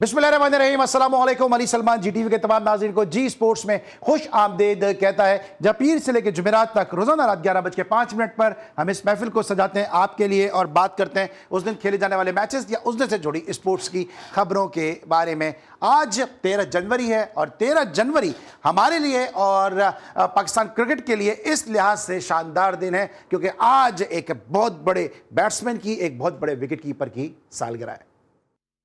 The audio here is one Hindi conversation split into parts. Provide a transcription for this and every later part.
बिस्मिल्लाहिर्रहमानिर्रहीम, अस्सलाम वालेकुम। अली सलमान जी टीवी के तमाम नाज़रीन को जी स्पोर्ट्स में खुश आमदेद कहता है। जब पीर से लेकर जुमेरात तक रोजाना रात 11:05 पर हम इस महफिल को सजाते हैं आपके लिए और बात करते हैं उस दिन खेले जाने वाले मैचेस या उस दिन से जुड़ी स्पोर्ट्स की खबरों के बारे में। आज 13 जनवरी है और 13 जनवरी हमारे लिए और पाकिस्तान क्रिकेट के लिए इस लिहाज से शानदार दिन है क्योंकि आज एक बहुत बड़े बैट्समैन की, एक बहुत बड़े विकेट कीपर की सालगिरह है।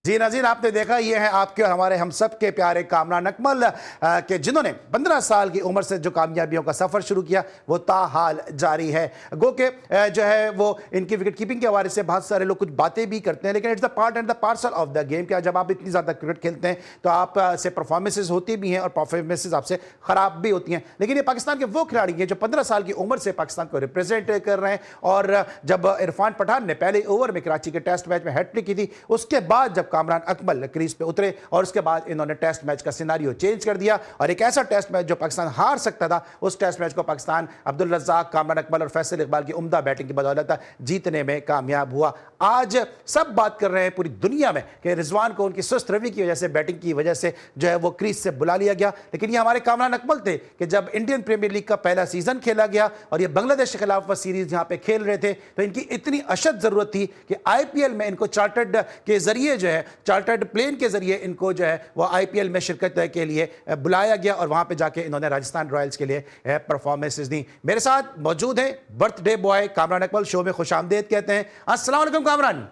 जी नाज़रीन, आपने देखा ये है आपके और हमारे हम सब के प्यारे कामरान अकमल के जिन्होंने 15 साल की उम्र से जो कामयाबियों का सफ़र शुरू किया वो ताहाल जारी है। गो के जो है वो इनकी विकेट कीपिंग के हवाले से बहुत सारे लोग कुछ बातें भी करते हैं, लेकिन it's the part and the parcel of the game. क्या जब आप इतनी ज़्यादा क्रिकेट खेलते हैं तो आप से परफॉर्मेंसेज होती भी हैं और परफॉर्मेंसेज आपसे ख़राब भी होती हैं, लेकिन ये पाकिस्तान के वो खिलाड़ी हैं जो 15 साल की उम्र से पाकिस्तान को रिप्रेजेंट कर रहे हैं। और जब इरफान पठान ने पहले ओवर में कराची के टेस्ट मैच में हैट्रिक की थी, उसके बाद जब कामरान अकमल क्रीज पे उतरे और उसके बाद इन्होंने टेस्ट मैच का सिनारियो चेंज कर दिया और एक ऐसा टेस्ट मैच जो पाकिस्तान हार सकता था, उस टेस्ट मैच को पाकिस्तान अब्दुल रज़्ज़ाक, कामरान अकमल और फैसल इकबाल की उम्दा बैटिंग की बदौलत जीतने में कामयाब हुआ। आज सब बात कर रहे हैं पूरी दुनिया में कि रिजवान को उनकी सुस्त रवि की वजह से, बैटिंग की वजह से जो है वो क्रीज से बुला लिया गया, लेकिन ये हमारे कामरान अकमल थे कि जब इंडियन प्रीमियर लीग का पहला सीजन खेला गया और ये बांग्लादेश के खिलाफ सीरीज यहाँ पे खेल रहे थे तो इनकी इतनी अशद जरूरत थी कि आईपीएल में इनको चार्टर्ड के जरिए जो है, चार्टर्ड प्लेन के जरिए इनको जो है वो आईपीएल में शिरकत के लिए बुलाया गया और वहां पे जाके इन्होंने राजस्थान रॉयल्स के लिए परफॉर्मेंसेस दी। मेरे साथ मौजूद है birthday boy Kamran Akmal, show में खुशामदीद कहते हैं। अस्सलाम वालेकुम कामरान।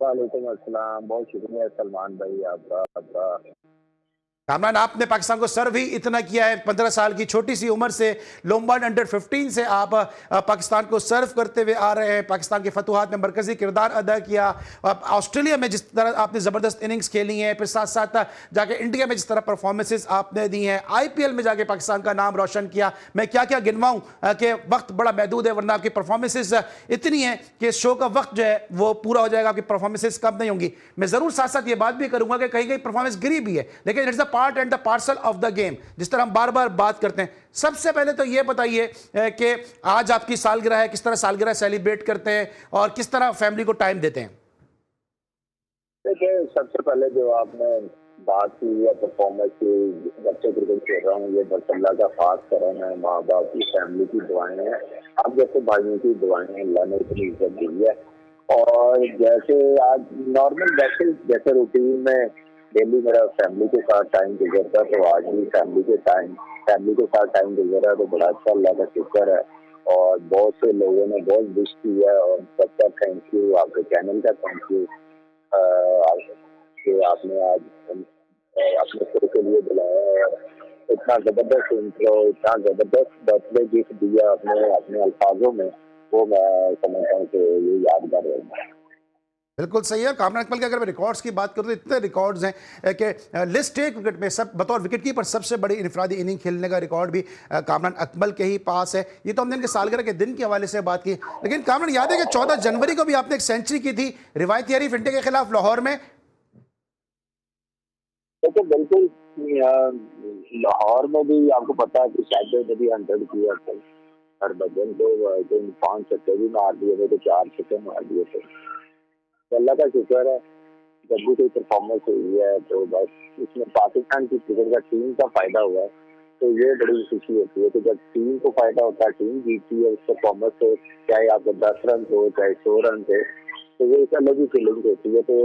वालेकुम अस्सलाम, बहुत शुक्रिया सलमान भाई आपका। कामरान, आपने पाकिस्तान को सर्व ही इतना किया है, 15 साल की छोटी सी उम्र से लोम्बार्ड अंडर 15 से आप पाकिस्तान को सर्व करते हुए आ रहे हैं, पाकिस्तान के फतुहात में मरकजी किरदार अदा किया। ऑस्ट्रेलिया में जिस तरह आपने ज़बरदस्त इनिंग्स खेली हैं, फिर साथ साथ जाके इंडिया में जिस तरह परफॉर्मेंसेस आपने दी हैं, आईपीएल में जाके पाकिस्तान का नाम रोशन किया। मैं क्या क्या गिनवाऊँ कि वक्त बड़ा महदूद है, वरना आपकी परफॉर्मेंसेस इतनी है कि शो का वक्त जो है वो पूरा हो जाएगा, आपकी परफॉर्मेंसेस कम नहीं होंगी। मैं ज़रूर साथ साथ ये बात भी करूँगा कि कहीं कहीं परफॉर्मेंस गिरी भी है, लेकिन it's the part and the parcel of the game, जिस तरह हम बार बार बात करते हैं। सबसे पहले तो ये बताइए कि आज आपकी सालगिरह है, किस तरह सालगिरह सेलिब्रेट करते हैं और किस तरह फैमिली को टाइम देते हैं? देखिए, सबसे पहले जो आपने बात की है परफॉर्मेंस की, बच्चे क्रिकेट खेल रहा हूँ, ये बस अल्लाह का खास करम है, माँ बाप की, फैमिली की दुआएं हैं, आप जैसे भाइयों की दुआएं हैं, अल्लाह ने इतनी इज्जत दी है। और जैसे आज नॉर्मल जैसे रूटीन में डेली मेरा फैमिली के साथ टाइम गुजरता, तो आज भी फैमिली के साथ टाइम गुजरा, तो बड़ा अच्छा अल्लाह का शुक्र है। और बहुत से लोगों ने बहुत विश की है और सबका थैंक यू, आपके चैनल का थैंक यू कि आपने आज अपने शो के लिए बुलाया और इतना जबरदस्त इंट्रो, इतना जबरदस्त बर्थडे गिफ्ट दिया अपने अल्फाजों में, वो मैं समझता हूँ कि ये यादगार रहेगा। बिल्कुल सही है। कामरान अकमल के अगर मैं रिकॉर्ड्स की बात करूं तो इतने रिकॉर्ड्स हैं कि लिस्ट ए क्रिकेट में सब बतौर विकेट कीपर सबसे बड़ी इनफरादी इनिंग खेलने का रिकॉर्ड भी कामरान अकमल के ही पास है। ये तो हमने इनके सालगिरह के दिन के हवाले से बात की, लेकिन कामरान याद है कि 14 जनवरी को भी आपने एक सेंचुरी की थी रिवायती हरीफ इंडिया के खिलाफ लाहौर में। तो बिल्कुल, लाहौर में भी आपको पता है कि शायद ने भी 100 किया था, हरभजन को 5 छक्के भी मार दिए थे, तो 4 छक्के मार दिए थे। अल्लाह का शुक्र है, जब भी कोई परफॉर्मेंस हुई है तो बस इसमें पाकिस्तान की क्रिकेट का टीम का फायदा हुआ है, तो ये बड़ी खुशी होती है कि जब टीम को फायदा होता है, टीम जीतती है, उस परफॉर्मेंस से चाहे आपको 10 रन हो चाहे 100 रन हो, तो ये एक अलग ही फीलिंग होती है। तो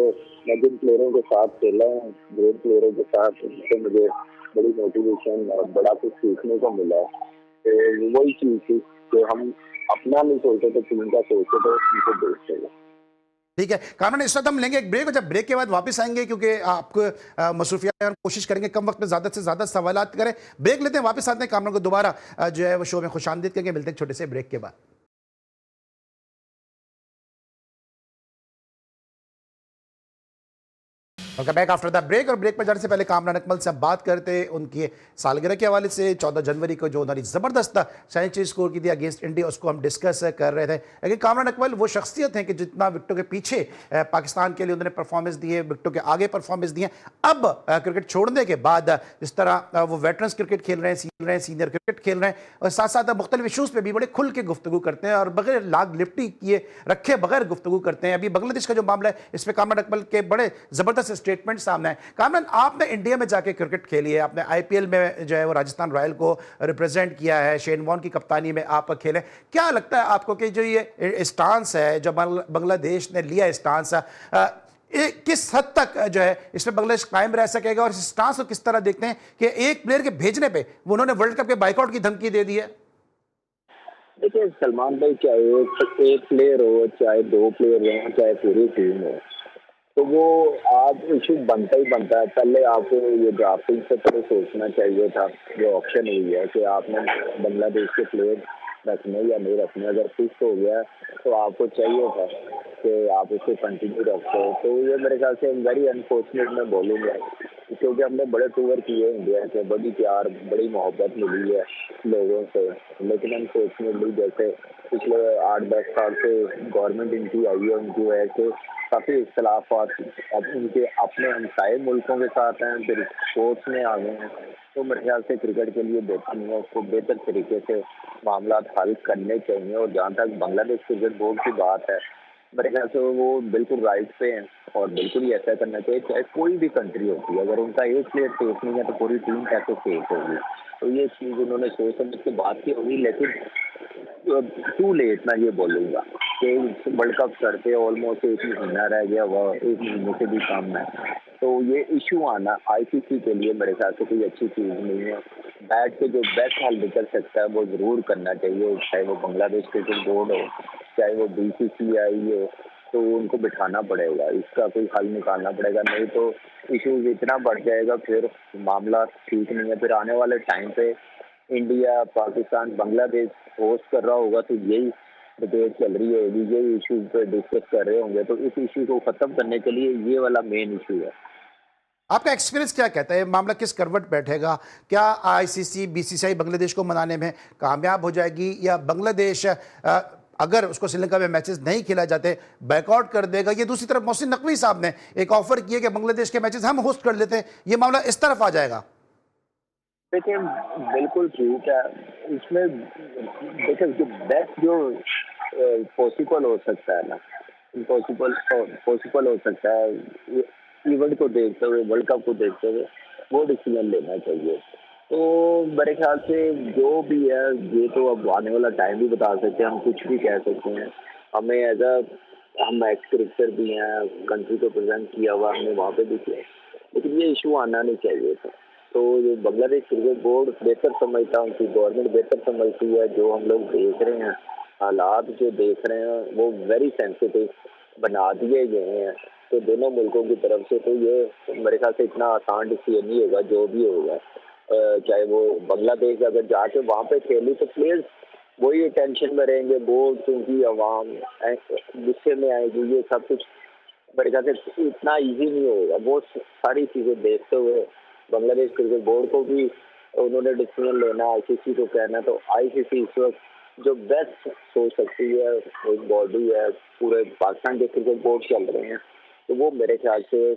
मैं जिन प्लेयरों के साथ खेला हूँ, ग्रेट प्लेयरों के साथ, उनसे मुझे बड़ी मोटिवेशन और बड़ा कुछ सीखने को मिला है। तो वही चीज थी कि हम अपना नहीं सोचते तो टीम का सोचते, तो उनको देखते हैं। ठीक है कामरान, इस वक्त हम लेंगे एक ब्रेक और जब ब्रेक के बाद वापस आएंगे क्योंकि आपको मसरूफियात कोशिश करेंगे कम वक्त में ज़्यादा से ज़्यादा सवालात करें। ब्रेक लेते हैं, वापस आते हैं, कामरान को दोबारा जो है वो शो में खुशामदीद करके मिलते हैं छोटे से ब्रेक के बाद। Welcome back after the break. और ब्रेक पर जाने से पहले कामरान अकमल से बात करते हैं उनकी सालगिरह के हवाले से। 14 जनवरी को जो उन्होंने ज़बरदस्त सेंचुरी स्कोर की थी अगेंस्ट इंडिया, उसको हम डिस्कस कर रहे थे। लेकिन कामरान अकमल वो शख्सियत है कि जितना विकेटों के पीछे पाकिस्तान के लिए उन्होंने परफॉर्मेंस दी है, विकेटों के आगे परफॉर्मेंस दी है, अब क्रिकेट छोड़ने के बाद जिस तरह वो वेटरन्स क्रिकेट खेल रहे हैं, सीनियर क्रिकेट खेल रहे हैं और साथ साथ मुख्तलिफ इशूज़ पर भी बड़े खुल के गुफ्तगू करते हैं और बगैर लाग लिपटी किए रखे बगैर गुफ्तगू करते हैं। अभी बांग्लादेश का जो मामला है, इस पर कामरान अकमल के बड़े ज़बरदस्त स्टेटमेंट सामने आए। कामरान, आपने इंडिया में जाके क्रिकेट खेली है, आपने आईपीएल में जो है वो राजस्थान रॉयल को रिप्रेजेंट किया है, शेन वॉर्न की कप्तानी में आप खेले। क्या लगता है आपको कि जो ये स्टांस है जो बांग्लादेश ने लिया स्टांस, किस हद तक जो है इसमें बांग्लादेश कायम रह सकेगा, और इस स्टांस को किस तरह देखते हैं कि एक प्लेयर के भेजने पे वो उन्होंने वर्ल्ड कप के बाइकआउट की धमकी दे दी है? देखिए सलमान भाई, चाहे एक प्लेयर हो, चाहे दो प्लेयर हो, चाहे पूरी टीम हो, तो वो आज इशू बनता ही बनता है। पहले आपको ये ड्राफ्टिंग से पहले सोचना चाहिए था, जो ऑप्शन हुई है कि आपने बांग्लादेश के प्लेयर रखने या नहीं रखने। अगर फिक्स हो गया तो आपको चाहिए था कि आप उसे कंटिन्यू रखो। तो ये मेरे ख्याल से वेरी अनफॉर्चुनेट मैं बोलूँगा, क्योंकि हमने बड़े टूर किए इंडिया से, बड़ी प्यार बड़ी मोहब्बत मिली है लोगों से, लेकिन अनफॉर्चुनेटली जैसे पिछले 8-10 साल से गवर्नमेंट इनकी आई है, उनकी वजह से काफ़ी इख्तलाफात अब उनके अपने हमसाए मुल्कों के साथ हैं, फिर स्पोर्ट्स में आ गए हैं। तो मेरे ख्याल से क्रिकेट के लिए बेहतर नहीं है, उसको बेहतर तरीके से मामला हल करने चाहिए। और जहाँ तक बांग्लादेश क्रिकेट बोर्ड की बात है, मेरे ख्याल से वो बिल्कुल राइट पे हैं और बिल्कुल ही ऐसा करना चाहिए, चाहे कोई भी कंट्री होती है। अगर उनका एक प्लेयर सेफ नहीं है तो पूरी टीम कैसे सेफ होगी? तो ये चीज़ उन्होंने सोच समझ के बात की होगी, लेकिन टू लेट मैं ये बोलूँगा कि वर्ल्ड कप करते ऑलमोस्ट 1 महीना रह गया, वह 1 महीने से भी कम है। तो ये इशू आना आईसीसी के लिए मेरे ख्याल से कोई अच्छी चीज़ नहीं है। बैठ के जो बेस्ट हल निकल सकता है वो ज़रूर करना चाहिए, चाहे वो बांग्लादेश क्रिकेट बोर्ड हो, चाहे वो बीसीसीआई हो, तो उनको बिठाना पड़ेगा, इसका कोई हल निकालना पड़ेगा। नहीं तो इशूज इतना बढ़ जाएगा, फिर मामला ठीक नहीं है। फिर आने वाले टाइम पे इंडिया, पाकिस्तान, बांग्लादेश होस्ट कर रहा होगा तो यही डिबेट चल रही होगी, यही इशू पे डिस्कस कर रहे होंगे। तो इस इशू को खत्म करने के लिए ये वाला मेन इशू है। आपका एक्सपीरियंस क्या कहता है, मामला किस करवट बैठेगा? क्या आईसीसी बीसीसीआई बांग्लादेश को मनाने में कामयाब हो जाएगी, या बांग्लादेश अगर उसको श्रीलंका में मैचेस नहीं खेला जाते बैकआउट कर देगा? ये दूसरी तरफ मोहसिन नकवी साहब ने एक ऑफर किया कि बांग्लादेश के मैचेस हम होस्ट कर लेते हैं, ये मामला इस तरफ आ जाएगा। देखिए बिल्कुल ठीक है, इसमें देखिए जो बेस्ट जो पॉसिबल हो सकता है ना, पॉसिबल हो सकता है इवेंट को देखते हुए, वर्ल्ड कप को देखते हुए, वो डिसीजन लेना चाहिए। तो मेरे ख्याल से जो भी है, ये तो अब आने वाला टाइम भी बता सकते हैं, हम कुछ भी कह सकते हैं। हमें हम एक्स क्रिकेटर भी हैं, कंट्री को प्रेजेंट किया हुआ हमने वहाँ पे भी किया, लेकिन ये इशू आना नहीं चाहिए था। तो ये बांग्लादेश क्रिकेट बोर्ड बेहतर समझता है, उनकी गवर्नमेंट बेहतर समझती है। जो हम लोग देख रहे हैं, हालात जो देख रहे हैं वो वेरी सेंसिटिव बना दिए गए हैं तो दोनों मुल्कों की तरफ से। तो ये मेरे ख्याल से इतना आसान डिसीजन नहीं होगा जो भी होगा। चाहे वो बांग्लादेश अगर जाके वहाँ पे खेली तो प्लेयर्स वही टेंशन में रहेंगे, बोर्ड क्योंकि आवाम गुस्से में आएगी, ये सब कुछ मेरे ख्याल से इतना इजी नहीं होगा। वो सारी चीज़ें देखते हुए बांग्लादेश क्रिकेट बोर्ड को भी उन्होंने डिसीजन लेना, आईसीसी को कहना। तो आईसीसी इस वक्त जो बेस्ट सोच सकती है, एक बॉडी है, पूरे पाकिस्तान के क्रिकेट बोर्ड चल रहे हैं, तो वो मेरे ख्याल से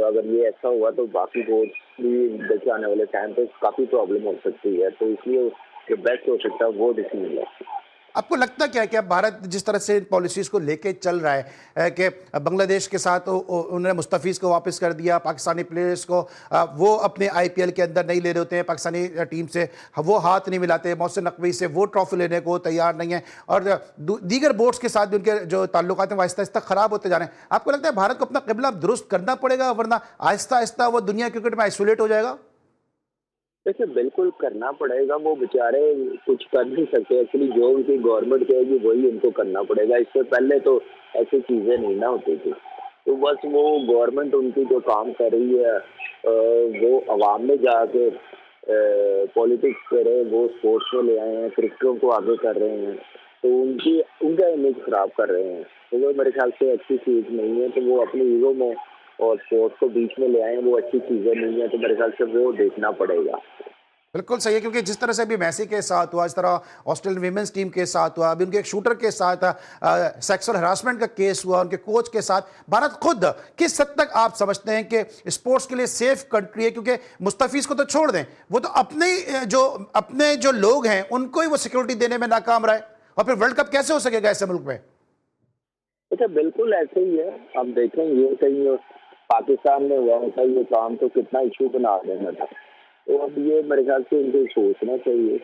अगर ये ऐसा हुआ तो बाकी बोर्ड भी देखे आने वाले टाइम पे काफ़ी प्रॉब्लम हो सकती है। तो इसलिए जो बेस्ट हो सकता है वो डिसीजन है। आपको लगता क्या है कि अब भारत जिस तरह से पॉलिसीज़ को लेके चल रहा है कि बांग्लादेश के साथ उन्होंने मुस्तफ़ीज़ को वापस कर दिया, पाकिस्तानी प्लेयर्स को वो अपने आईपीएल के अंदर नहीं ले रहे होते हैं, पाकिस्तानी टीम से वो हाथ नहीं मिलाते, मोहसिन नकवी से वो ट्रॉफी लेने को तैयार नहीं है, और दीगर बोर्ड्स के साथ भी उनके जो ताल्लुकात हैं वो आहिस्ता आहिस्ता ख़राब होते जा रहे हैं। आपको लगता है भारत को अपना क़िबला दुरुस्त करना पड़ेगा, वरना आहिस्ता आहिस्ता वो दुनिया क्रिकेट में आइसोलेट हो जाएगा? देखिए बिल्कुल करना पड़ेगा, वो बेचारे कुछ कर नहीं सकते। एक्चुअली जो उनकी गवर्नमेंट कहेगी वही उनको करना पड़ेगा। इससे पहले तो ऐसी चीज़ें नहीं ना होती थी। तो बस वो गवर्नमेंट उनकी जो काम कर रही है वो अवाम में जाके पॉलिटिक्स करे, वो स्पोर्ट्स में ले आए हैं, क्रिकेटरों को आगे कर रहे हैं, तो उनका इमेज खराब कर रहे हैं। तो वो मेरे ख्याल से अच्छी चीज़ नहीं है। तो वो अपनी ईगो में और स्पोर्ट्स को बीच में ले आए, वो अच्छी चीज़ें नहीं है। तो मेरे ख्याल से वो देखना पड़ेगा। बिल्कुल सही है, क्योंकि जिस तरह से अभी मैसी के साथ हुआ, इस तरह ऑस्ट्रेलियन वीमेंस टीम के साथ हुआ, अभी उनके एक शूटर के साथ सेक्सुअल हरासमेंट का केस हुआ उनके कोच के साथ, भारत खुद किस हद तक आप समझते हैं कि स्पोर्ट्स के लिए सेफ कंट्री है? क्योंकि मुस्तफीज को तो छोड़ दें, वो तो अपने जो लोग हैं उनको ही वो सिक्योरिटी देने में नाकाम रहे, और फिर वर्ल्ड कप कैसे हो सकेगा ऐसे मुल्क में? अच्छा बिल्कुल ऐसे ही है। अब देखें, ये कहीं पाकिस्तान में हुआ होता ये काम तो कितना इशू बना देना था। तो अब ये मेरे ख्याल से इनको सोचना चाहिए,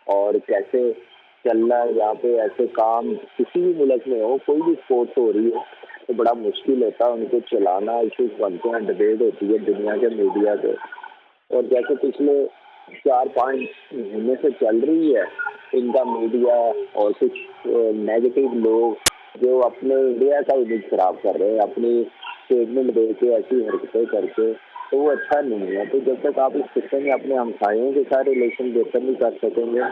और कैसे चल रहा है यहाँ पे ऐसे काम किसी भी मुल्क में हो, कोई भी स्पोर्ट्स हो रही है तो बड़ा मुश्किल होता है उनको चलाना, इशूज बनते हैं, डिबेट होती है दुनिया के मीडिया पे। और जैसे पिछले 4-5 महीने से चल रही है इनका मीडिया, और कुछ नेगेटिव लोग जो अपने इंडिया का इमेज खराब कर रहे हैं अपनी स्टेटमेंट दे के, ऐसी हरकतें करके, तो वो अच्छा नहीं है। तो जब तक आप इस सिस्टम में अपने हमसायों के साथ रिलेशन बेहतर नहीं कर सकेंगे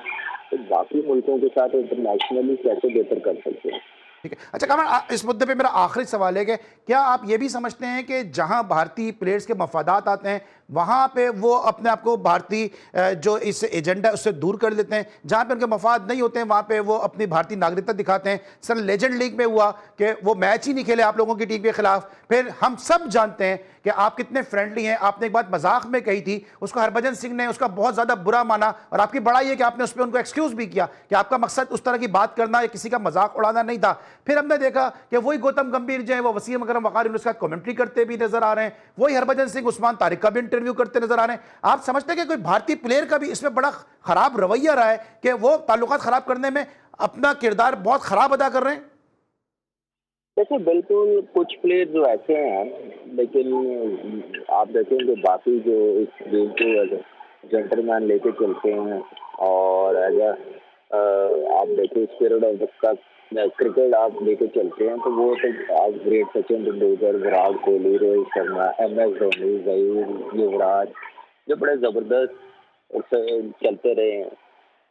तो बाकी मुल्कों के साथ इंटरनेशनली कैसे बेहतर कर सकते हैं। ठीक है। अच्छा कामरान, इस मुद्दे पे मेरा आखिरी सवाल है कि क्या आप ये भी समझते हैं कि जहां भारतीय प्लेयर्स के मफादात आते हैं वहां पे वो अपने आप को भारतीय जो इस एजेंडा उससे दूर कर लेते हैं, जहां पे उनके मफाद नहीं होते हैं वहां पे वो अपनी भारतीय नागरिकता दिखाते हैं? सर लेजेंड लीग में हुआ कि वो मैच ही नहीं खेले आप लोगों की टीम के खिलाफ। फिर हम सब जानते हैं कि आप कितने फ्रेंडली हैं। आपने एक बात मजाक में कही थी, उसको हरभजन सिंह ने उसका बहुत ज्यादा बुरा माना, और आपकी बड़ाई है कि आपने उस पर उनको एक्सक्यूज भी किया कि आपका मकसद उस तरह की बात करना या किसी का मजाक उड़ाना नहीं था। फिर हमने देखा कि वही गौतम गंभीर जो है वो वसीम अकरम वक़ार उसका कमेंट्री करते भी नजर आ रहे हैं, वही हरभजन सिंह उस्मान तारिक का भी इंटरव्यू करते नजर आ रहे हैं। आप समझते हैं कि कोई भारतीय प्लेयर का भी इसमें बड़ा खराब रवैया रहा है कि वो ताल्लुकात खराब करने में अपना किरदार बहुत खराब अदा कर रहे हैं? देखिए बिल्कुल कुछ प्लेयर जो ऐसे हैं, लेकिन आप देखेंगे बाकी जो इस गेम को एज जेंटलमैन लेके चलते हैं, और एज आप देखिए स्पिरिट ऑफ का क्रिकेट आप लेके चलते हैं, तो वो तो आप ग्रेट सचिन तेंदुलकर, विराट कोहली, रोहित शर्मा, MS धोनी, जहीर, युवराज, जो बड़े जबरदस्त चलते रहे हैं।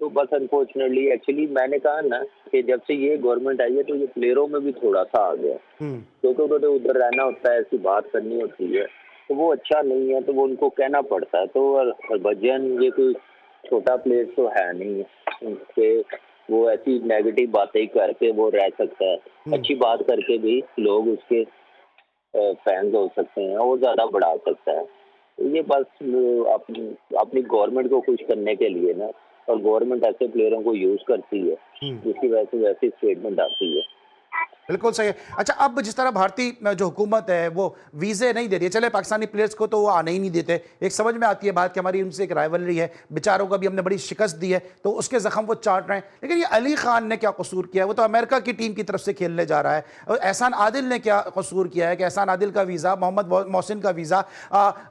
तो बस अनफॉर्चुनेटली एक्चुअली मैंने कहा ना कि जब से ये गवर्नमेंट आई है तो ये प्लेयरों में भी थोड़ा सा आ गया, क्योंकि उन्होंने उधर रहना होता है, ऐसी बात करनी होती है, तो वो अच्छा नहीं है, तो वो उनको कहना पड़ता है। तो हरभजन ये कोई छोटा प्लेयर तो है नहीं कि वो ऐसी नेगेटिव बातें करके वो रह सकता है। अच्छी बात करके भी लोग उसके फैंस हो सकते हैं और ज्यादा बढ़ा सकता है। तो ये बस अपनी गवर्नमेंट को खुश करने के लिए ना, और गवर्नमेंट ऐसे प्लेयरों को यूज करती है जिसकी वजह से वैसी स्टेटमेंट आती है। बिल्कुल सही है। अच्छा, अब जिस तरह भारतीय जो हुकूमत है वो वीज़े नहीं दे रही है, चले पाकिस्तानी प्लेयर्स को तो वो आने ही नहीं देते, एक समझ में आती है बात कि हमारी उनसे एक राइवलरी है, बेचारों को भी हमने बड़ी शिकस्त दी है तो उसके जख्म वो चाट रहे हैं। लेकिन ये अली खान ने क्या कसूर किया है? वो तो अमेरिका की टीम की तरफ से खेलने जा रहा है। और एहसान आदिल ने क्या कसूर किया है कि एहसान आदिल का वीज़ा, मोहम्मद मोहसिन का वीज़ा,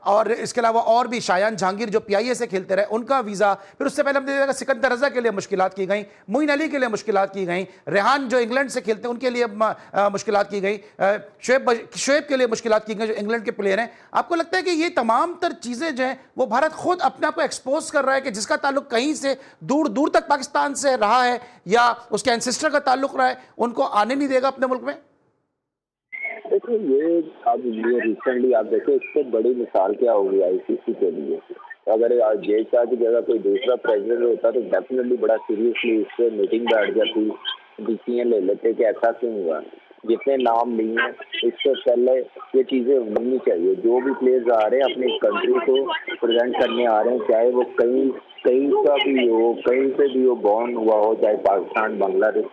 और इसके अलावा और भी शायान जहांगीर जो PIA से खेलते रहे उनका वीज़ा, फिर उससे पहले हमने देखा सिकंदर रजा के लिए मुश्किलात की गई, मोइन अली के लिए मुश्किलात की गई, रेहान जो इंग्लैंड से खेलते हैं उनके लिए मुश्किलात की गई, शोएब के लिए मुश्किलात की गई जो इंग्लैंड के प्लेयर हैं। आपको लगता है कि ये तमाम तर चीजें जो हैं वो भारत खुद अपने आप को एक्सपोज कर रहा है कि जिसका ताल्लुक कहीं से दूर दूर तक पाकिस्तान से रहा है या उसके एंसेस्टर का ताल्लुक रहा है, उनको आने नहीं देगा अपने मुल्क में? देखिए ये अब ये रिसेंटली आप देखिए इससे बड़ी मिसाल क्या होगी ICC के लिए। अगर जेज शाह की जगह कोई दूसरा प्रेसिडेंट होता तो डेफिनेटली बड़ा सीरियसली इस पर मीटिंग बैठ जाती, डिसीजन ले लेते कि ऐसा क्यों हुआ। जितने नाम लिए हैं इससे पहले ये चीज़ें होनी चाहिए। जो भी प्लेयर्स आ रहे हैं अपनी कंट्री को प्रेजेंट करने आ रहे हैं, चाहे वो कहीं कहीं का भी हो, कहीं से भी हो, बॉर्न हुआ हो, चाहे पाकिस्तान, बांग्लादेश,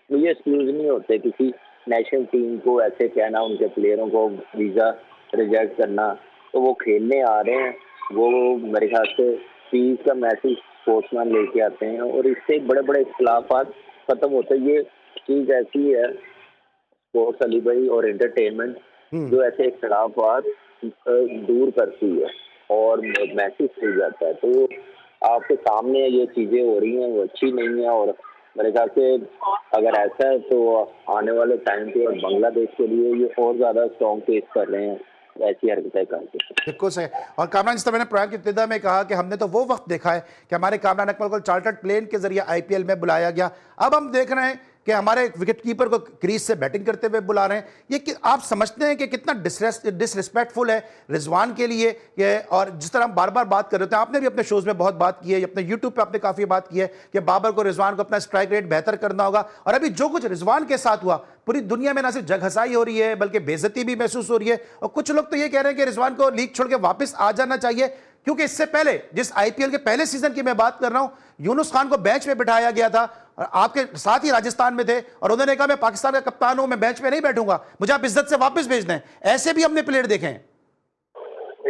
तो ये एक्सक्यूज नहीं होते किसी नेशनल टीम को ऐसे कहना, उनके प्लेयरों को वीज़ा रिजेक्ट करना। तो वो खेलने आ रहे हैं, वो मेरे ख्याल से पीस का मैसेज स्पोर्ट्समैन लेके आते हैं और इससे बड़े बड़े इख्तिलाफात खत्म होते हैं। ये चीज़ ऐसी है स्पोर्ट्स अली भाई और एंटरटेनमेंट जो ऐसे इख्तिलाफात दूर करती है और मैसेज मिल जाता है। तो आपके सामने ये चीज़ें हो रही हैं वो अच्छी नहीं है, और मेरे ख्याल से अगर ऐसा है तो आने वाले टाइम पे और बांग्लादेश के लिए ये और ज़्यादा स्ट्रॉन्ग फेस कर रहे हैं ऐसी हरकतें करके। बिल्कुल सही। और कामरान, जिस तरह मैंने प्रोग्राम की इब्तिदा में कहा कि हमने तो वो वक्त देखा है कि हमारे कामरान अकमल को चार्टर्ड प्लेन के जरिए IPL में बुलाया गया, अब हम देख रहे हैं कि हमारे विकेट कीपर को क्रीज से बैटिंग करते हुए बुला रहे हैं। ये आप समझते हैं कि कितना डिसरिस्पेक्टफुल है रिजवान के लिए कि, और जिस तरह हम बार बार बात कर रहे थे, आपने भी अपने शोज में बहुत बात की है, अपने यूट्यूब पे आपने काफ़ी बात की है कि बाबर को, रिजवान को अपना स्ट्राइक रेट बेहतर करना होगा, और अभी जो कुछ रिजवान के साथ हुआ पूरी दुनिया में ना सिर्फ जगहसाई हो रही है बल्कि बेइज्जती भी महसूस हो रही है। और कुछ लोग तो ये कह रहे हैं कि रिजवान को लीग छोड़ के वापस आ जाना चाहिए, क्योंकि इससे पहले जिस IPL के पहले सीजन की मैं बात कर रहा हूं, यूनुस खान को बेंच पे बिठाया गया था और आपके साथ ही राजस्थान में थे और उन्होंने कहा मैं पाकिस्तान का कप्तान हूं, मैं बेंच पे नहीं बैठूंगा, मुझे आप इज्जत से वापस भेज दें। ऐसे भी हमने प्लेयर देखे हैं।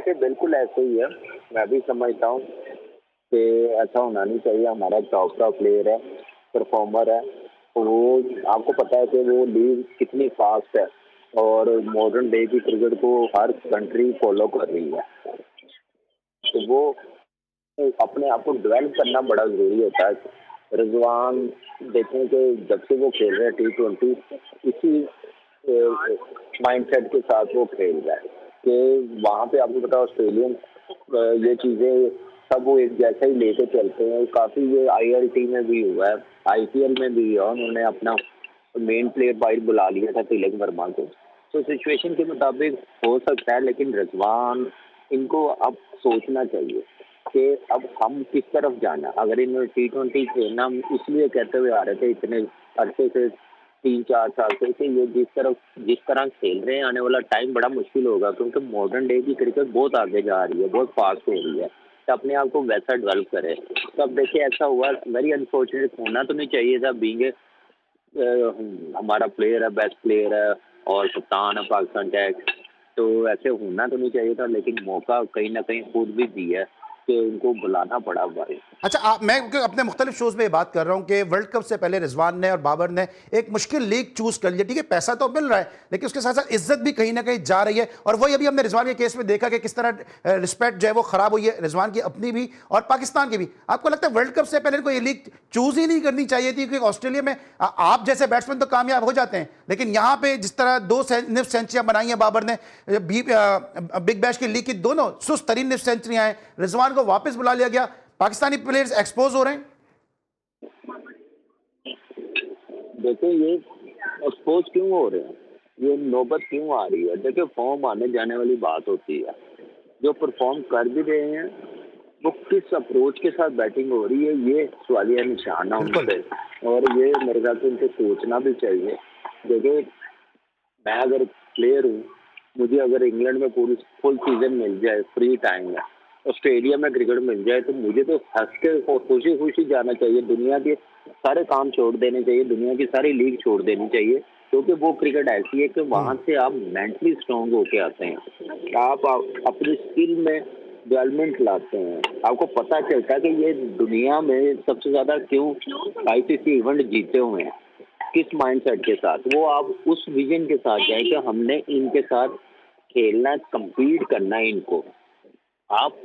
देखिए बिल्कुल ऐसे ही है, मैं भी समझता हूँ कि ऐसा होना नहीं चाहिए। हमारा टॉप का प्लेयर है, परफॉर्मर है, तो वो आपको पता है कि वो लीग कितनी फास्ट है और मॉडर्न डे की क्रिकेट को हर कंट्री फॉलो कर रही है। तो वो अपने आप को डेवलप करना बड़ा ज़रूरी होता है। रिजवान देखें कि जब से वो खेल रहे हैं T20, इसी माइंडसेट के साथ वो खेल रहा है कि वहाँ पे आपको पता ऑस्ट्रेलियन ये चीज़ें सब वो एक जैसा ही लेके चलते हैं। काफ़ी ये ILT में भी हुआ है, IPL में भी है, उन्होंने अपना मेन प्लेयर बाहर बुला लिया था तिलक वर्मा को। तो सिचुएशन के मुताबिक हो सकता है, लेकिन रिजवान इनको अब सोचना चाहिए कि अब हम किस तरफ जाना। अगर इन्होंने T20 खेलना, हम इसलिए कहते हुए आ रहे थे इतने अरसे से, 3-4 साल से, कि ये जिस तरह खेल रहे हैं आने वाला टाइम बड़ा मुश्किल होगा, क्योंकि मॉडर्न डे की क्रिकेट बहुत आगे जा रही है, बहुत फास्ट हो रही है। तो अपने आप को वैसा डेवलप करे। तो अब देखिए ऐसा हुआ, वेरी अनफॉर्चुनेट, होना तो नहीं चाहिए था। बीइंग हमारा प्लेयर है, बेस्ट प्लेयर है और कप्तान है पाकिस्तान टैक्स, तो ऐसे होना तो नहीं चाहिए था, लेकिन मौका कहीं ना कहीं खुद भी दिया है कि उनको बुलाना पड़ा भाई। अच्छा, मैं अपने मुख्तलिफ शोज में ये बात कर रहा हूं कि वर्ल्ड कप से पहले रिजवान ने और बाबर ने एक मुश्किल लीग चूज कर लिया। ठीक है, पैसा तो मिल रहा है, लेकिन उसके साथ साथ इज्जत भी कहीं ना कहीं जा रही है। और वही अभी हमने रिजवान के केस में देखा कि किस तरह रिस्पेक्ट जो है वो खराब हुई है, रिजवान की अपनी भी और पाकिस्तान की भी। आपको लगता है वर्ल्ड कप से पहले इनको ये लीग चूज ही नहीं करनी चाहिए थी? क्योंकि ऑस्ट्रेलिया में आप जैसे बैट्समैन तो कामयाब हो जाते हैं, लेकिन यहां पे जिस तरह 2 सेंचुरियां बनाई हैं बाबर ने, बिग बैश की लीग की दोनों सुस्त तरीन निफ सेंचुरियां हैं, रिजवान को वापस बुला लिया गया, पाकिस्तानी प्लेयर्स एक्सपोज हो रहे हैं। देखिए ये एक्सपोज क्यों हो रहे हैं, ये नौबत क्यों आ रही है? देखिए फॉर्म आने जाने वाली बात होती है। जो परफॉर्म कर भी रहे हैं वो किस अप्रोच के साथ बैटिंग हो रही है, ये सवालिया निशान है उन बिल्कुल। पे, और ये मेरे ख्याल से उनको सोचना भी चाहिए। देखिए मैं अगर प्लेयर हूँ, मुझे अगर इंग्लैंड में पूरी फुल सीजन मिल जाए, फ्री टाइम में ऑस्ट्रेलिया में क्रिकेट मिल जाए, तो मुझे तो हंस के खुशी खुशी जाना चाहिए। दुनिया के सारे काम छोड़ देने चाहिए, दुनिया की सारी लीग छोड़ देनी चाहिए, क्योंकि वो क्रिकेट ऐसी है कि वहाँ से आप मेंटली स्ट्रांग होके आते हैं। आप अपनी स्किल में डेवलपमेंट लाते हैं। आपको पता चलता है कि ये दुनिया में सबसे ज्यादा क्यों ICC इवेंट जीते हुए हैं, किस माइंडसेट के साथ। वो आप उस विजन के साथ जाए कि हमने इनके साथ खेलना, compete करना है इनको। आप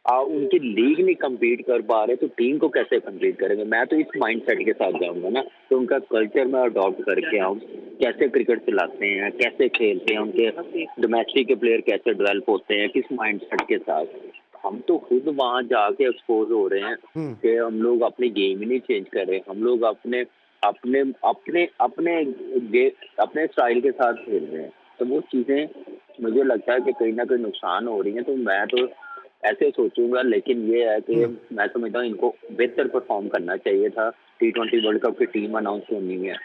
उनकी लीग नहीं compete कर पा रहे तो टीम को कैसे compete करेंगे? मैं तो इस माइंडसेट के साथ जाऊंगा ना, तो उनका कल्चर में अडॉप्ट करके आऊँ, कैसे क्रिकेट चलाते हैं, कैसे खेलते हैं, उनके डोमेस्टिक के प्लेयर कैसे डेवलप होते हैं, किस माइंडसेट के साथ। हम तो खुद वहां जाके एक्सपोज हो रहे हैं कि हम लोग अपनी गेम ही नहीं चेंज कर रहे, हम लोग अपने अपने अपने अपने अपने स्टाइल के साथ खेल रहे हैं। तो वो चीजें मुझे लगता है कि कहीं ना कहीं नुकसान हो रही हैं। तो मैं तो ऐसे सोचूंगा, लेकिन ये है कि मैं समझता हूँ इनको बेहतर परफॉर्म करना चाहिए था। T20 वर्ल्ड कप की टीम अनाउंस होनी है,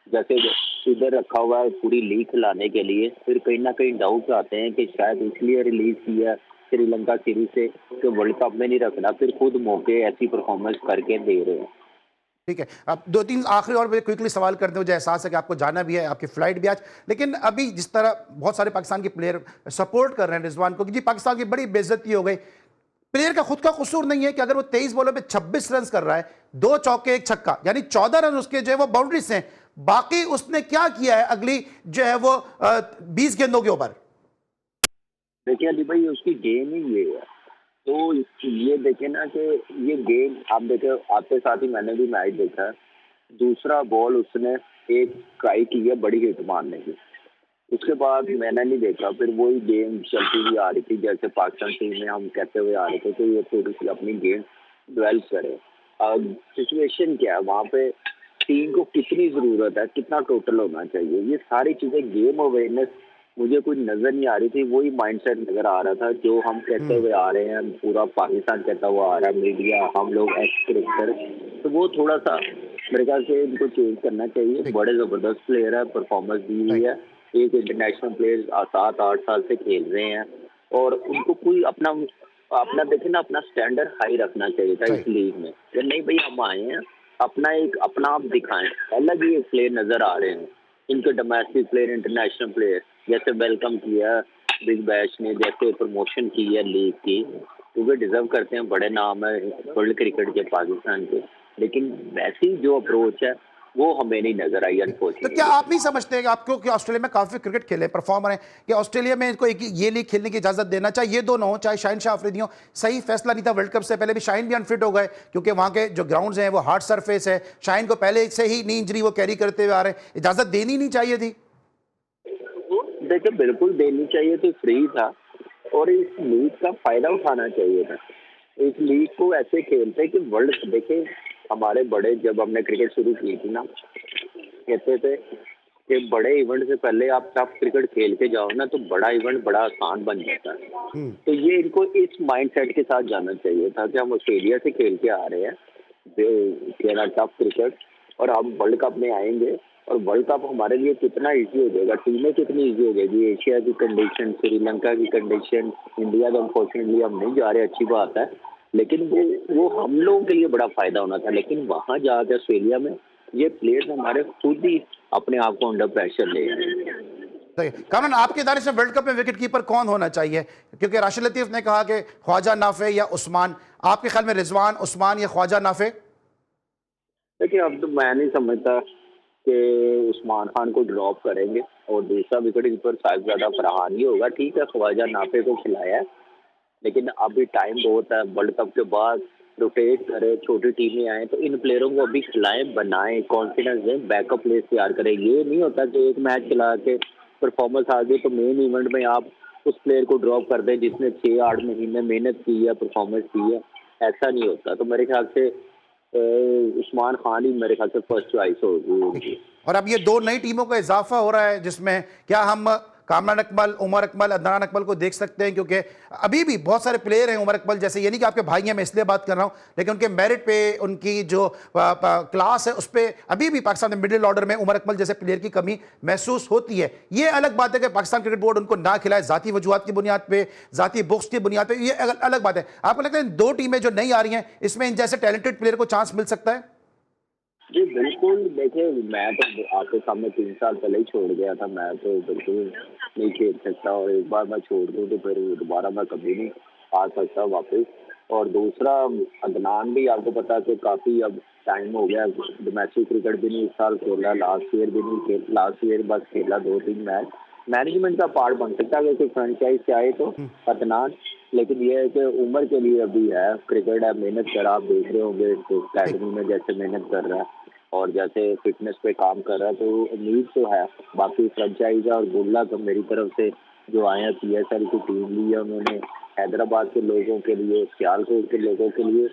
जैसे इधर रखा हुआ है पूरी लीग खिलाने के लिए, फिर कहीं ना कहीं डाउट आते हैं कि शायद इसलिए रिलीज किया श्रीलंका सीरीज से कि वर्ल्ड कप में नहीं रखना, फिर खुद मौके ऐसी परफॉर्मेंस करके दे रहे हैं। ठीक है, अब 2-3 आखिरी और क्विकली सवाल करते हैं। मुझे एहसास है कि आपको जाना भी है, आपकी फ्लाइट भी आज, लेकिन अभी जिस तरह बहुत सारे पाकिस्तान के प्लेयर सपोर्ट कर रहे हैं रिजवान को कि जी पाकिस्तान की बड़ी बेइज्जती हो गई, प्लेयर का खुद का कसूर नहीं है कि अगर वो 23 बॉलों पे 26 रन कर रहा है, 2 चौके 1 छक्का, यानी 14 रन उसके जो है वो बाउंड्री से हैं। बाकी उसने क्या किया है अगली जो है वो 20 गेंदों के ऊपर? देखिए अली भाई, उसकी गेम ही ये है। तो ये देखे ना कि ये गेम आप देखे, आते साथ ही मैंने भी मैच देखा है। दूसरा बॉल उसने एक ट्राई की है बड़ी हिट मारने की, उसके बाद मैंने नहीं देखा, फिर वही गेम चलती हुई आ रही थी। जैसे पाकिस्तान टीम में हम कहते हुए आ रहे थे कि ये थोड़ी सी अपनी गेम डेवलप करे। सिचुएशन क्या है वहाँ पे, टीम को कितनी जरूरत है, कितना टोटल होना चाहिए, ये सारी चीजें गेम अवेयरनेस मुझे कुछ नजर नहीं आ रही थी। वही माइंडसेट नजर आ रहा था जो हम कहते हुए आ रहे हैं, पूरा पाकिस्तान कहता हुआ आ रहा है, मीडिया, हम लोग एक्स क्रिकेटर। तो वो थोड़ा सा मेरे ख्याल से इनको चेंज करना चाहिए। बड़े जबरदस्त प्लेयर है, परफॉर्मेंस दी हुई है, एक इंटरनेशनल प्लेयर 7-8 साल से खेल रहे हैं, और उनको कोई अपना अपना देखे ना, अपना स्टैंडर्ड हाई रखना चाहिए था इस लीग में। कि नहीं भाई हम आए हैं, अपना आप दिखाएं। अलग ही एक प्लेयर नजर आ रहे हैं इनके, डोमेस्टिक प्लेयर, इंटरनेशनल प्लेयर, जैसे वेलकम किया बिग बैश ने जैसे प्रमोशन की है लीग की, क्योंकि डिजर्व करते हैं, बड़े नाम है वर्ल्ड क्रिकेट के पाकिस्तान के, लेकिन वैसी जो अप्रोच है वो हमें नहीं नजर आई तो क्या अनफॉर्चुनेटली। आप नहीं समझते कि आपको कि ऑस्ट्रेलिया में काफी क्रिकेट खेले परफॉर्मर हैं कि ऑस्ट्रेलिया में इनको एक ये लीग खेलने की इजाजत देना, चाहे ये दोनों हो चाहे शाहीन शाह अफरीदी हो? सही फैसला नहीं था? वर्ल्ड कप से पहले भी शाहीन भी अनफिट हो गए क्योंकि वहां के जो ग्राउंड्स हैं वो हार्ड सरफेस है। शाहीन को पहले से ही नी इंजरी वो कैरी करते हुए आ रहे हैं, इजाजत देनी नहीं चाहिए थी? देखिए बिल्कुल देनी चाहिए थी, फ्री था, और इस लीग का फायदा उठाना चाहिए था। इस लीग को ऐसे खेलते कि वर्ल्ड, देखे हमारे बड़े, जब हमने क्रिकेट शुरू की थी ना, कहते थे कि बड़े इवेंट से पहले आप टफ क्रिकेट खेल के जाओ ना तो बड़ा इवेंट बड़ा आसान बन जाता है। तो ये इनको इस माइंडसेट के साथ जाना चाहिए था कि हम ऑस्ट्रेलिया से खेल के आ रहे हैं खेलना टफ क्रिकेट, और हम वर्ल्ड कप में आएंगे और वर्ल्ड कप हमारे लिए कितना इजी हो जाएगा, टीमें कितनी इजी हो जाएगी। एशिया की कंडीशन, श्रीलंका की कंडीशन, इंडिया तो अनफॉर्चुनेटली हम नहीं जा रहे, अच्छी बात है, लेकिन वो हम लोगों के लिए बड़ा फायदा होना था। लेकिन वहां जाकर ऑस्ट्रेलिया में ये प्लेयर्स हमारे खुद ही अपने आप को अंडर प्रेशर ले रहे हैं। सही। कामरान, आपके दायरे से वर्ल्ड कप में विकेट कीपर कौन होना चाहिए? क्योंकि राशिद लतीफ ने कहा कि ख्वाजा नाफे या उस्मान, आपके ख्याल में रिजवान, उस्मान या ख्वाजा नाफे? देखिए अब तो मैं नहीं समझता कि उस्मान खान को ड्रॉप करेंगे और दूसरा विकेट कीपर साहिबजादा फरहान ही होगा। ठीक है, ख्वाजा नाफे को खिलाया है, लेकिन अभी टाइम बहुत है, वर्ल्ड कप के बाद रोटेट करें, छोटी टीमें आए तो इन प्लेयरों को अभी खिलाएं, बनाएं, कॉन्फिडेंस दें, बैकअप प्लेयर्स तैयार करें। ये नहीं होता कि एक मैच खिला के परफॉर्मेंस आ गई तो मेन इवेंट में आप उस प्लेयर को ड्रॉप कर दें जिसने 6-8 महीने मेहनत की है, परफॉर्मेंस की है। ऐसा नहीं होता। तो मेरे ख्याल से उस्मान खान ही मेरे ख्याल से फर्स्ट चॉइस होगी। और अब ये दो नई टीमों का इजाफा हो रहा है जिसमें क्या हम कामरान अकमल, उमर अकमल, अदनान अकमल को देख सकते हैं? क्योंकि अभी भी बहुत सारे प्लेयर हैं उमर अकमल जैसे, ये नहीं कि आपके भाई हैं मैं इसलिए बात कर रहा हूं, लेकिन उनके मेरिट पे, उनकी जो क्लास है उस पर अभी भी पाकिस्तान में मिडिल ऑर्डर में उमर अकमल जैसे प्लेयर की कमी महसूस होती है। ये अलग बात है कि पाकिस्तान क्रिकेट बोर्ड उनको ना खिलाए जाती वजूहत की बुनियाद पर, जाती बुक्स की बुनियाद पर, ये अलग बात है। आपको लगता है इन दो टीमें जो नई आ रही हैं इसमें इन जैसे टैलेंटेड प्लेयर को चांस मिल सकता है? जी बिल्कुल। देखिए मैं तो आपके सामने 3 साल पहले ही छोड़ गया था, मैं तो बिल्कुल नहीं खेल सकता, और एक बार मैं छोड़ दूँ तो फिर दोबारा मैं कभी नहीं आ सकता वापस। और दूसरा अदनान भी आपको पता है कि काफ़ी अब टाइम हो गया, डोमेस्टिक क्रिकेट भी नहीं इस साल खेला, लास्ट ईयर भी नहीं खेल, लास्ट ईयर बस खेला 2-3 मैच। मैनेजमेंट का पार्ट बन सकता है अगर कोई फ्रेंचाइज चाहे तो अदनान, लेकिन ये है कि उम्र के लिए अभी है, क्रिकेट है, मेहनत कर, आप देख रहे होंगे अकेडमी में जैसे मेहनत कर रहा है और जैसे फिटनेस पे काम कर रहा है, तो उम्मीद तो है। बाकी फ्रेंचाइज और गुल्ला तो मेरी तरफ से जो आए हैं, PSL की टीम ली है उन्होंने, हैदराबाद के लोगों के लिए, सियालकोट के लोगों के लिए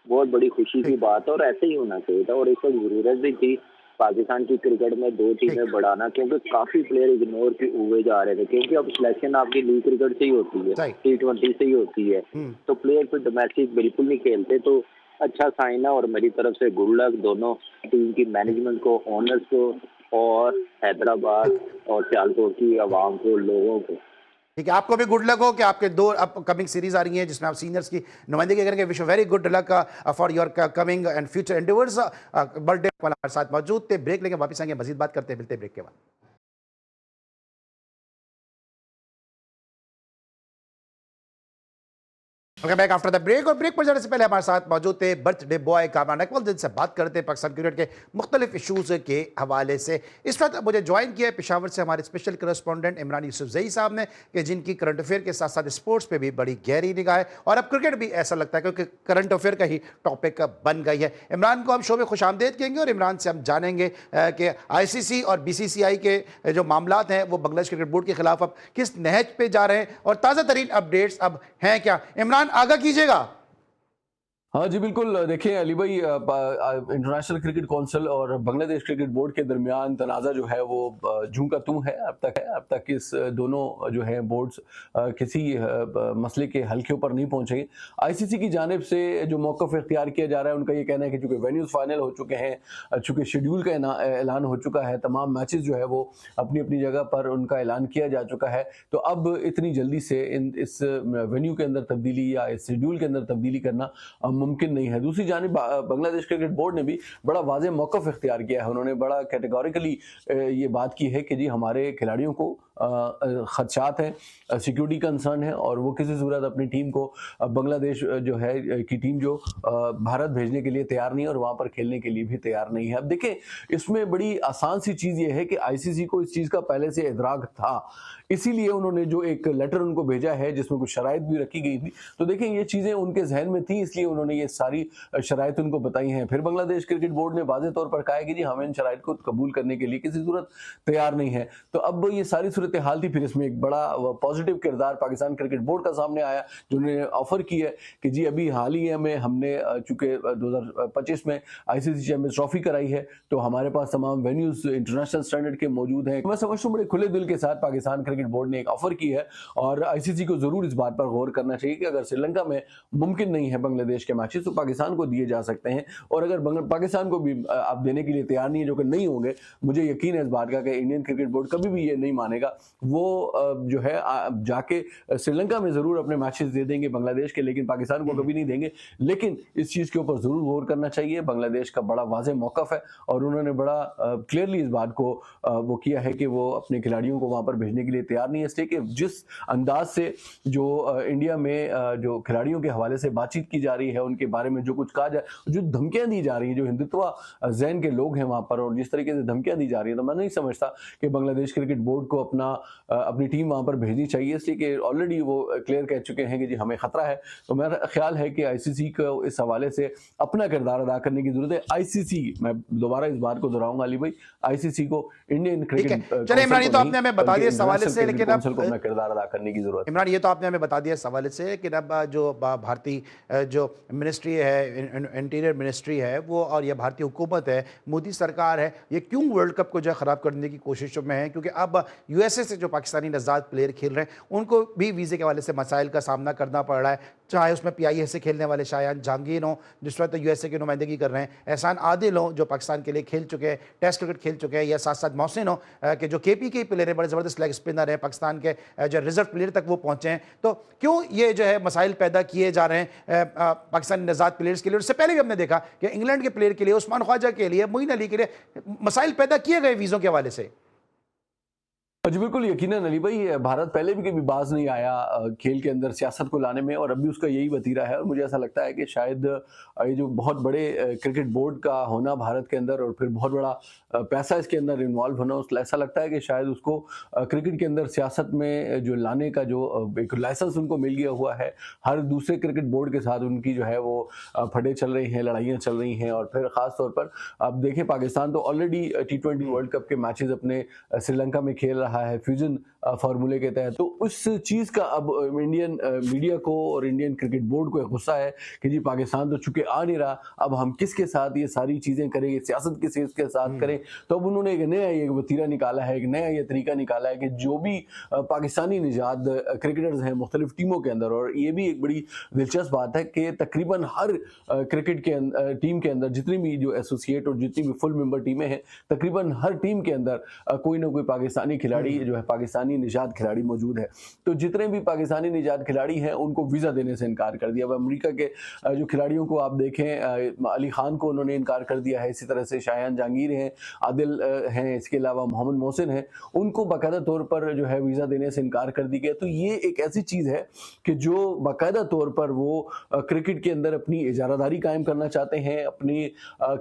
बहुत बड़ी खुशी की बात है, और ऐसे ही होना चाहिए था। और इस वक्त जरूरत भी थी पाकिस्तान की क्रिकेट में 2 टीमें बढ़ाना, क्योंकि काफी प्लेयर इग्नोर हुए जा रहे थे, क्योंकि अब सिलेक्शन आपकी लीग क्रिकेट से ही होती है, T20 से ही होती है, तो प्लेयर फिर डोमेस्टिक बिल्कुल नहीं खेलते। तो अच्छा साइन है, और मेरी तरफ से गुड लक दोनों टीम की मैनेजमेंट को, ओनर्स को, और हैदराबाद और सियालकोट की आवाम को, लोगों को। ठीक है, आपको भी गुड लक हो कि आपके 2 अपकमिंग सीरीज आ रही हैं जिसमें आप सीनियर्स की नुमाइंदगी करेंगे। Wish very good luck for your coming and future endeavours. Birthday हमारे साथ मौजूद थे। ब्रेक लेके वापस आएंगे, मजीद बात करते हैं, मिलते हैं ब्रेक के बाद। Welcome back after the break. और ब्रेक पर जाने से पहले हमारे साथ मौजूद थे बर्थडे बॉय कामरान अकमल, जिनसे बात करते हैं पाकिस्तान क्रिकेट के मुख्तलिफ इशूज़ के हवाले से। इस वक्त मुझे ज्वाइन किया है पेशावर से हमारे स्पेशल करस्पॉन्डेंट इमरान यूसुफजई साहब ने, कि जिनकी करंट अफेयर के साथ साथ स्पोर्ट्स पे भी बड़ी गहरी निगाह है, और अब क्रिकेट भी ऐसा लगता है क्योंकि करंट अफेयर का ही टॉपिक बन गई है। इमरान को हम शो में खुश आमदेद कहेंगे और इमरान से हम जानेंगे कि ICC और BCCI के जो मामलात हैं वो बांग्लादेश क्रिकेट बोर्ड के खिलाफ अब किस नहज पे जा रहे हैं, और ताज़ा तरीन अपडेट्स अब हैं क्या। इमरान आगाह कीजिएगा। हाँ जी बिल्कुल। देखिए अली भाई, इंटरनेशनल क्रिकेट काउंसिल और बांग्लादेश क्रिकेट बोर्ड के दरमियान तनाज़ा जो है वो जूं का तू है अब तक इस दोनों जो है बोर्ड्स किसी मसले के हल के ऊपर नहीं पहुंचे। ICC की जानिब से जो मौक़िफ़ इख्तियार किया जा रहा है, उनका ये कहना है कि चूँकि वेन्यूज़ फाइनल हो चुके हैं, चूँकि शेड्यूल का ऐलान हो चुका है, तमाम मैचेस जो है वो अपनी अपनी जगह पर उनका ऐलान किया जा चुका है, तो अब इतनी जल्दी से इस वेन्यू के अंदर तब्दीली या इस शेड्यूल के अंदर तब्दीली करना मुमकिन नहीं है। दूसरी जानिब बांग्लादेश क्रिकेट बोर्ड ने भी बड़ा वाज़ेह मौक़िफ़ इख्तियार किया है। उन्होंने बड़ा कैटेगोरिकली ये बात की है कि जी हमारे खिलाड़ियों को खदशात हैं, सिक्योरिटी कंसर्न है और वो किसी सूरत अपनी टीम को बांग्लादेश जो है की टीम जो भारत भेजने के लिए तैयार नहीं है और वहां पर खेलने के लिए भी तैयार नहीं है। अब देखें, इसमें बड़ी आसान सी चीज ये है कि आईसीसी को इस चीज का पहले से इदराक था, इसीलिए उन्होंने जो एक लेटर उनको भेजा है जिसमें कुछ शराइत भी रखी गई थी। तो देखें, ये चीजें उनके जहन में थी, इसलिए उन्होंने ये सारी शराइत उनको बताई हैं। फिर बांग्लादेश क्रिकेट बोर्ड ने वाज़ेह तौर पर कहा है कि जी हम इन शराइत को कबूल करने के लिए किसी सूरत तैयार नहीं है। तो अब ये सारी सूरत हाल थी, फिर इसमें एक बड़ा पॉजिटिव किरदार पाकिस्तान क्रिकेट बोर्ड का सामने आया, जिन्होंने ऑफर की है कि जी अभी हाल ही में हमने चूंकि 2025 में आईसीसी चैंपियंस ट्रॉफी कराई है, तो हमारे पास तमाम वेन्यूज इंटरनेशनल स्टैंडर्ड के मौजूद हैं। मैं समझता हूँ बड़े खुले दिल के साथ पाकिस्तान क्रिकेट बोर्ड ने एक ऑफर की है और आईसीसी को जरूर इस बात पर गौर करना चाहिए कि अगर श्रीलंका में मुमकिन नहीं है बांग्लादेश के मैचेस तो पाकिस्तान को दिए जा सकते हैं, और अगर पाकिस्तान को भी आप देने के लिए तैयार नहीं है, जो कि नहीं होंगे, मुझे यकीन है इस बात का कि इंडियन क्रिकेट बोर्ड कभी भी ये नहीं मानेगा। वो जो है जाके श्रीलंका में जरूर अपने मैचेस दे देंगे बांग्लादेश के, लेकिन पाकिस्तान को कभी नहीं देंगे। लेकिन इस चीज के ऊपर जरूर गौर करना चाहिए, बांग्लादेश का बड़ा वाज़ेह मौक़िफ़ है और उन्होंने बड़ा क्लियरली इस बात को वो किया है कि वो अपने खिलाड़ियों को वहां पर भेजने के लिए तैयार नहीं है, इसलिए कि जिस अंदाज से जो इंडिया में जो खिलाड़ियों के हवाले से बातचीत की जा रही है, उनके बारे में जो कुछ कहा जाए, जो धमकियां दी जा रही हैं, जो हिंदुत्व ज़हन के लोग हैं वहां पर, और जिस तरीके से धमकियां दी जा रही है, तो मैं नहीं समझता कि बांग्लादेश क्रिकेट बोर्ड को अपनी टीम वहां पर भेजनी चाहिए, इसलिए कि ऑलरेडी वो क्लियर कह चुके हैं कि जी हमें खतरा है। तो मेरा ख्याल है कि आईसीसी को इस हवाले से अपना किरदार अदा करने की जरूरत है। आईसीसी, मैं दोबारा इस बात को दोहराऊंगा अली भाई, आईसीसी को इंडियन क्रिकेट चलिए इमरान, ये तो आपने हमें बता दिया इस हवाले से, लेकिन अब अपना किरदार अदा करने की जरूरत है। इमरान, ये तो आपने हमें बता दिया इस हवाले से कि अब जो भारतीय जो मिनिस्ट्री है, इंटीरियर मिनिस्ट्री है वो, और ये भारतीय हुकूमत है, मोदी सरकार है, ये क्यों वर्ल्ड कप को जो है ख़राब करने की कोशिशों में है, क्योंकि अब यूएसए से जो पाकिस्तानी नज़ाद प्लेयर खेल रहे हैं उनको भी वीज़े के हवाले से मसाइल का सामना करना पड़ रहा है, चाहे उसमें पीआईए से खेलने वाले शायान जहांगीर हों जिस वक्त यूएसए की नुमाइंदगी कर रहे हैं, एहसान आदिल हों जो पाकिस्तान के लिए खेल चुके हैं, टेस्ट क्रिकेट खेल चुके हैं, या साथ साथ मोहसिन हो कि जो केपी के प्लेयर हैं, बड़े ज़बरदस्त लेग स्पिनर हैं, पाकिस्तान के जो रिजर्व प्लेयर तक वो पहुँचे हैं। तो क्यों ये जो है मसाइल पैदा किए जा रहे हैं पाकिस्तानी नज़ाद प्लेयर्स के लिए? उससे पहले भी हमने देखा कि इंग्लैंड के प्लेयर के लिए, उस्मान ख्वाजा के लिए, मोइन अली के लिए मसाइल पैदा किए गए वीज़ों के हवाले से। जी बिल्कुल, यकीनन अली भाई, भारत पहले भी कभी बाज नहीं आया खेल के अंदर सियासत को लाने में, और अभी उसका यही वतीरा है। और मुझे ऐसा लगता है कि शायद ये जो बहुत बड़े क्रिकेट बोर्ड का होना भारत के अंदर, और फिर बहुत बड़ा पैसा इसके अंदर इन्वॉल्व होना, ऐसा लगता है कि शायद उसको क्रिकेट के अंदर सियासत में जो लाने का जो एक लाइसेंस उनको मिल गया हुआ है। हर दूसरे क्रिकेट बोर्ड के साथ उनकी जो है वो फटे चल रही हैं, लड़ाइयाँ चल रही हैं। और फिर ख़ास तौर पर अब देखें, पाकिस्तान तो ऑलरेडी T20 वर्ल्ड कप के मैचेस अपने श्रीलंका में खेल रहा है फ्यूजन फार्मूले के तहत। तो उस चीज़ का अब इंडियन मीडिया को और इंडियन क्रिकेट बोर्ड को गुस्सा है कि जी पाकिस्तान तो चुके आ नहीं रहा, अब हम किसके साथ ये सारी चीज़ें करेंगे, सियासत किसके साथ करें। तो अब उन्होंने एक नया ये वतीरा निकाला है, एक नया ये तरीका निकाला है कि जो भी पाकिस्तानी निजात क्रिकेटर्स हैं मुख्तलिफ टीमों के अंदर, और ये भी एक बड़ी दिलचस्प बात है कि तकरीबन हर क्रिकेट के टीम के अंदर जितनी भी जो एसोसिएट और जितनी भी फुल मेंबर टीमें हैं, तकरीबन हर टीम के अंदर कोई ना कोई पाकिस्तानी खिलाड़ी जो है, पाकिस्तानी निजात खिलाड़ी मौजूद है। तो जितने भी पाकिस्तानी निजात खिलाड़ी हैं उनको वीज़ा देने से इनकार कर दिया। अब अमेरिका के जो खिलाड़ियों को आप देखें, अली खान को उन्होंने इनकार कर दिया है, इसी तरह से शायान जहांगीर हैं, आदिल हैं, इसके अलावा मोहम्मद मोहसिन हैं, उनको बाकायदा तौर पर जो है वीज़ा देने से इनकार कर दी गया। तो ये एक ऐसी चीज़ है कि जो बाकायदा तौर पर वो क्रिकेट के अंदर अपनी इजारादारी कायम करना चाहते हैं अपनी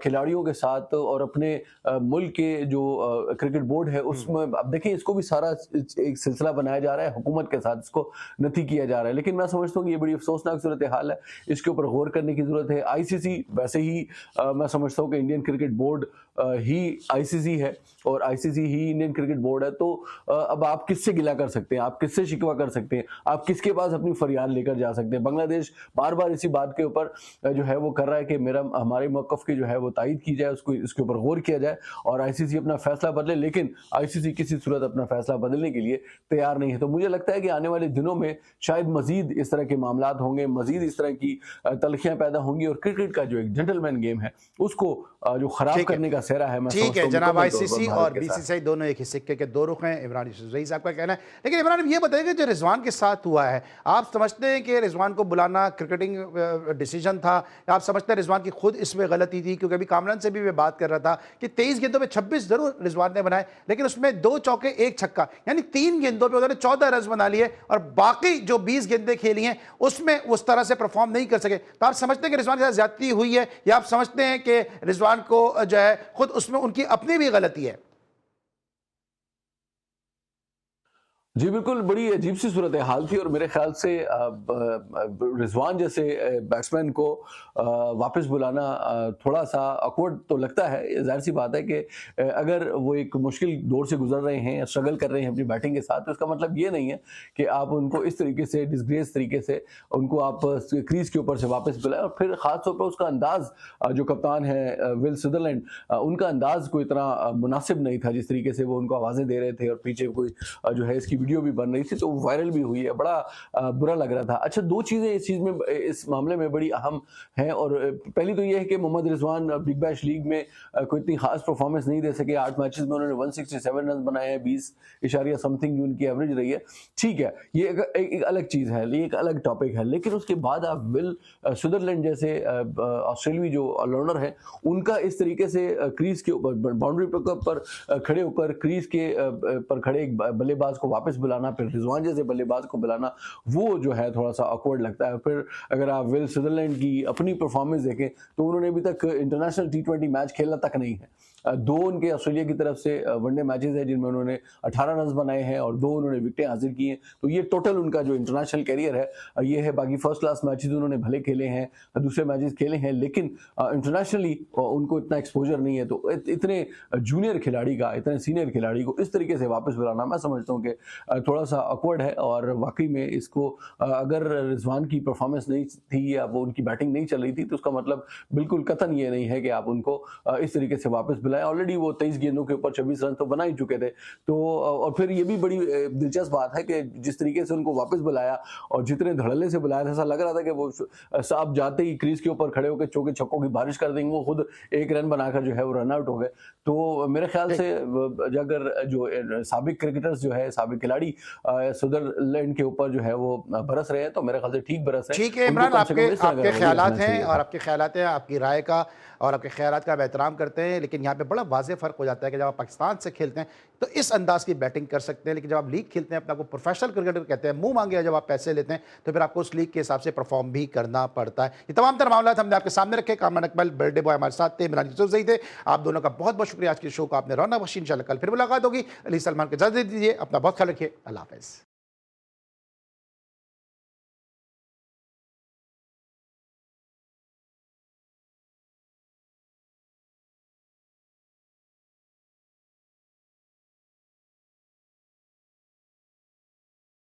खिलाड़ियों के साथ, और अपने मुल्क के जो क्रिकेट बोर्ड है उसमें अब देखिए इसको भी सारा एक सिलसिला बनाया जा रहा है, हुकूमत के साथ इसको नथी किया जा रहा है। लेकिन मैं समझता हूँ कि ये बड़ी अफसोसनाक सूरत हाल है, इसके ऊपर गौर करने की जरूरत है। आईसीसी वैसे ही मैं समझता हूँ कि इंडियन क्रिकेट बोर्ड ही आईसीसी है और आईसीसी ही इंडियन क्रिकेट बोर्ड है। तो अब आप किससे गिला कर सकते हैं, आप किससे शिकवा कर सकते हैं, आप किसके पास अपनी फरियाद लेकर जा सकते हैं? बांग्लादेश बार बार इसी बात के ऊपर जो है वो कर रहा है कि हमारे मौक़िफ़ की जो है वो तायीद की जाए, उसको इसके ऊपर गौर किया जाए और आईसीसी अपना फैसला बदले। लेकिन आईसीसी किसी सूरत अपना फैसला बदलने के लिए तैयार नहीं है। तो मुझे लगता है कि आने वाले दिनों में शायद मजीद इस तरह के मामला होंगे, मजीद इस तरह की तलखियां पैदा होंगी, और क्रिकेट का जो एक जेंटलमैन गेम है उसको जो खराब करने का सेहरा है। ठीक है जनाब, आईसीसी और बीसीसीआई दोनों एक ही सिक्के के दो रुख हैं, इमरान यूसुफ रईस आपका कहना है। लेकिन इमरान ये बताइए जो रिजवान के साथ हुआ है, आप समझते हैं कि रिजवान को बुलाना क्रिकेटिंग डिसीजन था, आप समझते हैं रिजवान की खुद इसमें गलती थी? क्योंकि अभी कामरान से भी मैं बात कर रहा था कि 23 गेंदों में 26 जरूर रिजवान ने बनाए, लेकिन उसमें 2 चौके एक छक्का, यानी 3 गेंदों पे उन्होंने 14 रन बना लिए और बाकी जो 20 गेंदें खेली हैं उसमें उस तरह से परफॉर्म नहीं कर सके। तो आप समझते हैं कि रिजवान के साथ ज्यादती हुई है, या आप समझते हैं कि रिजवान को जो है खुद उसमें उनकी अपनी भी गलती है? जी बिल्कुल, बड़ी अजीब सी सूरत हाल थी और मेरे ख्याल से रिजवान जैसे बैट्समैन को वापस बुलाना थोड़ा सा ऑकवर्ड तो लगता है। जाहिर सी बात है कि अगर वो एक मुश्किल दौर से गुजर रहे हैं या स्ट्रगल कर रहे हैं अपनी बैटिंग के साथ, तो इसका मतलब ये नहीं है कि आप उनको इस तरीके से डिसग्रेस तरीके से उनको आप क्रीज के ऊपर से वापस बुलाएं। और फिर खासतौर पर उसका अंदाज, जो कप्तान है विल सदरलैंड, उनका अंदाज कोई इतना मुनासिब नहीं था जिस तरीके से वो उनको आवाज़ें दे रहे थे और पीछे कोई जो है इसकी वीडियो भी बन रही थी, तो वायरल भी हुई है, बड़ा बुरा लग रहा था। अच्छा, दो चीजें इस चीज में, इस मामले में बड़ी अहम हैं। और पहली तो ये है कि Mohammad Rizwan Big Bash League में कोई इतनी खास परफॉर्मेंस नहीं दे सके। 8 मैचेस में उन्होंने 167 रन बनाए हैं, 20 इशारिया समथिंग उनकी एवरेज रही है। ठीक है, ये एक अलग चीज है, ये एक अलग टॉपिक है। लेकिन उसके बाद आप विल सदरलैंड जैसे ऑस्ट्रेलियाई जो ऑलराउंडर है, उनका इस तरीके से क्रीज के ऊपर बाउंड्री पर खड़े होकर क्रीज के पर खड़े एक बल्लेबाज को वापस बुलाना, फिर रिजवान जैसे बल्लेबाज को बुलाना, वो जो है थोड़ा सा ऑकवर्ड लगता है। फिर अगर आप विल सदरलैंड की अपनी परफॉर्मेंस देखें तो उन्होंने अभी तक इंटरनेशनल T20 मैच खेला तक नहीं है। 2 उनके ऑस्ट्रेलिया की तरफ से वनडे मैचेस है जिनमें उन्होंने 18 रन बनाए हैं और 2 उन्होंने विकेटें हासिल की हैं। तो ये टोटल उनका जो इंटरनेशनल कैरियर है ये है। बाकी फर्स्ट क्लास मैचेस उन्होंने भले खेले हैं, दूसरे मैचेस खेले हैं, लेकिन इंटरनेशनली उनको इतना एक्सपोजर नहीं है। तो इतने जूनियर खिलाड़ी का, इतने सीनियर खिलाड़ी को इस तरीके से वापस बुलाना, मैं समझता हूँ कि थोड़ा सा ऑकवर्ड है। और वाकई में इसको अगर रिजवान की परफॉर्मेंस नहीं थी या वो उनकी बैटिंग नहीं चल रही थी, तो उसका मतलब बिल्कुल कतन ये नहीं है कि आप उनको इस तरीके से वापस बुलाएं। ऑलरेडी वो 23 गेंदों के ऊपर 26 रन तो बना ही चुके थे। तो और फिर ये भी बड़ी दिलचस्प बात है कि जिस तरीके से उनको वापस बुलाया और जितने धड़ल्ले से बुलाया था, ऐसा लग रहा था कि वो साहब जाते ही क्रीज के ऊपर खड़े होकर चौके छक्कों की बारिश कर देंगे, वो खुद 1 रन बनाकर जो है वो रन आउट हो गए। तो मेरे ख्याल से अगर जो साबिक क्रिकेटर्स जो है, साबिक खिलाड़ी सदरलैंड के ऊपर जो है वो बरस रहे हैं, तो मेरे ख्याल से ठीक बरस रहे हैं। ठीक है इमरान, आपके ख्यालात हैं और आपके ख्यालात हैं, आपकी राय का और आपके ख्यालात का हम एहतराम करते हैं। लेकिन यहाँ पे बड़ा वाज़ेह फ़र्क हो जाता है कि जब आप पाकिस्तान से खेलते हैं तो इस अंदाज़ की बैटिंग कर सकते हैं, लेकिन जब आप लीग खेलते हैं, अपने आपको प्रोफेशनल क्रिकेटर कहते हैं, मुंह मांगे जब आप पैसे लेते हैं, तो फिर आपको उस लीग के हिसाब से परफॉर्म भी करना पड़ता है। ये तमाम तरह मामला हमने आपके सामने रखे। कामरान इकबाल बर्थडे बॉय हमारे साथ थे, इमरान यूसुफजई थे। आप दोनों का बहुत बहुत शुक्रिया। आज के शो को आपने रौनक बख्शी। इंशाल्लाह कल फिर मुलाकात होगी। अली सलमान को इजाज़त दीजिए, अपना बहुत ख्याल रखिए। अल्लाह हाफ़िज़।